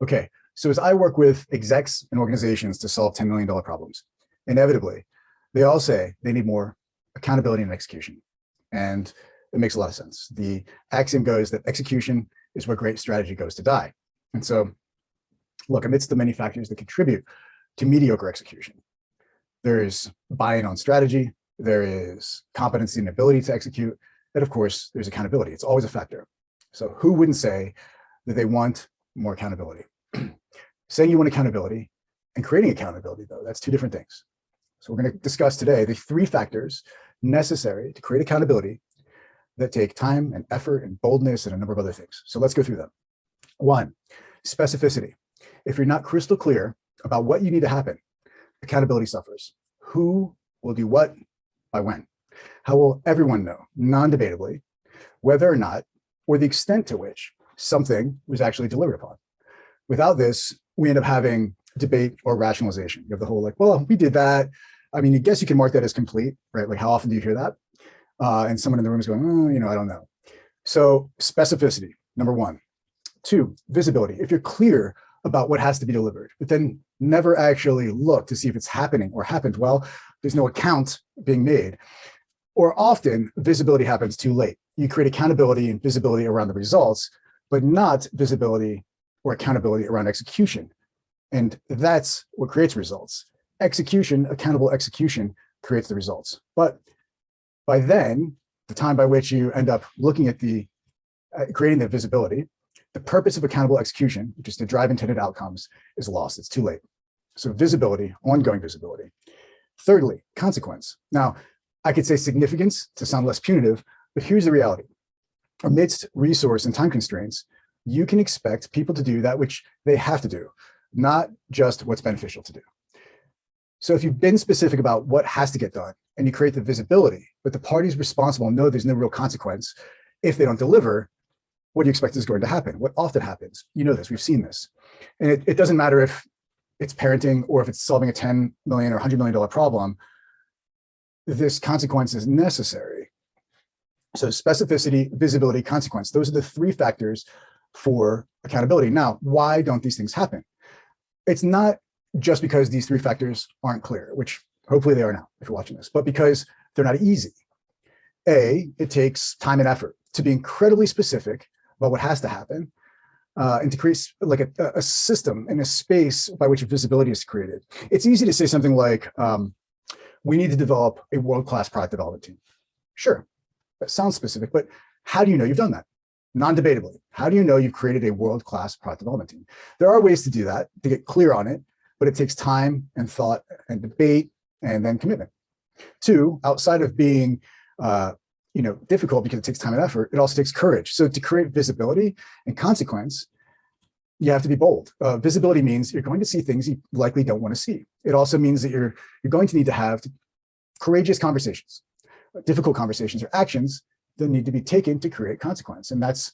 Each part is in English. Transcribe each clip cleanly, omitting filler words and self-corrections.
Okay, so as I work with execs and organizations to solve $10 million problems, inevitably, they all say they need more accountability and execution. And it makes a lot of sense. The axiom goes that execution is where great strategy goes to die. And so, look, amidst the many factors that contribute to mediocre execution, there is buy-in on strategy, there is competency and ability to execute, and of course, there's accountability. It's always a factor. So who wouldn't say that they want more accountability? Saying you want accountability and creating accountability, though, that's two different things. So we're going to discuss today the three factors necessary to create accountability that take time and effort and boldness and a number of other things. So let's go through them. One, specificity. If you're not crystal clear about what you need to happen, accountability suffers. Who will do what by when? How will everyone know, non-debatably, whether or not, or the extent to which something was actually delivered upon? Without this, we end up having debate or rationalization. You have the whole like, well, we did that. I mean, I guess you can mark that as complete, right? Like how often do you hear that? And someone in the room is going, oh, I don't know. So specificity, number one. Two, visibility. If you're clear about what has to be delivered, but then never actually look to see if it's happening or happened, well, there's no account being made. Or often visibility happens too late. You create accountability and visibility around the results, but not visibility or accountability around execution. And that's what creates results. Execution, accountable execution creates the results. But by then, the time by which you end up looking at the creating the visibility, the purpose of accountable execution, which is to drive intended outcomes, is lost. It's too late. So visibility, ongoing visibility. Thirdly, consequence. Now, I could say significance to sound less punitive, but here's the reality. Amidst resource and time constraints, you can expect people to do that which they have to do, not just what's beneficial to do. So if you've been specific about what has to get done and you create the visibility, but the parties responsible know there's no real consequence if they don't deliver, what do you expect is going to happen? What often happens? You know this, we've seen this. And it doesn't matter if it's parenting or if it's solving a $10 million or $100 million problem, this consequence is necessary. So specificity, visibility, consequence, those are the three factors for accountability. Now, why don't these things happen? It's not just because these three factors aren't clear, which hopefully they are now if you're watching this, but because they're not easy. A, it takes time and effort to be incredibly specific about what has to happen and to create like a system and a space by which visibility is created. It's easy to say something like, we need to develop a world-class product development team. Sure, that sounds specific, but how do you know you've done that? Non-debatably, how do you know you've created a world-class product development team? There are ways to do that, to get clear on it, but it takes time and thought and debate and then commitment. Two, outside of being difficult because it takes time and effort, it also takes courage. So to create visibility and consequence, you have to be bold. Visibility means you're going to see things you likely don't want to see. It also means that you're going to need to have courageous conversations, difficult conversations or actions that need to be taken to create consequence. And that's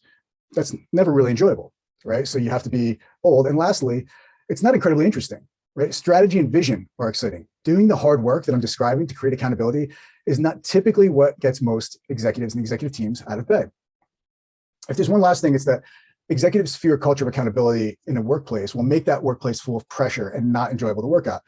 never really enjoyable, right? So you have to be bold. And lastly, it's not incredibly interesting, right? Strategy and vision are exciting. Doing the hard work that I'm describing to create accountability is not typically what gets most executives and executive teams out of bed. If there's one last thing, it's that executives fear a culture of accountability in a workplace will make that workplace full of pressure and not enjoyable to work at.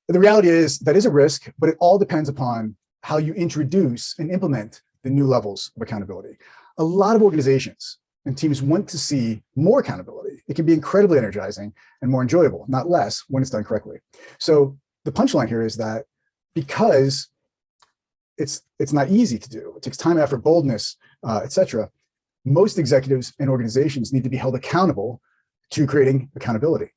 But the reality is that is a risk, but it all depends upon how you introduce and implement the new levels of accountability. A lot of organizations and teams want to see more accountability. It can be incredibly energizing and more enjoyable, not less, when it's done correctly. So the punchline here is that because it's not easy to do, it takes time, effort, boldness, etc. Most executives and organizations need to be held accountable to creating accountability.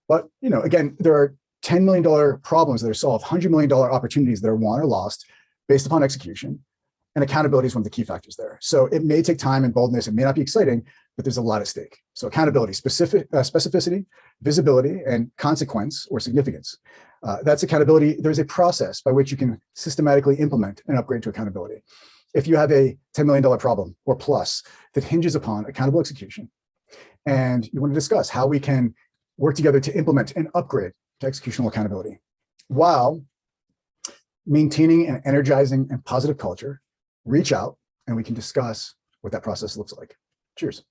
But again, there are $10 million problems that are solved, $100 million opportunities that are won or lost based upon execution. And accountability is one of the key factors there. So it may take time and boldness. It may not be exciting, but there's a lot at stake. So accountability, specificity, visibility, and consequence or significance. That's accountability. There's a process by which you can systematically implement and upgrade to accountability. If you have a $10 million problem or plus that hinges upon accountable execution, and you want to discuss how we can work together to implement and upgrade to executional accountability while maintaining an energizing and positive culture, reach out and we can discuss what that process looks like. Cheers.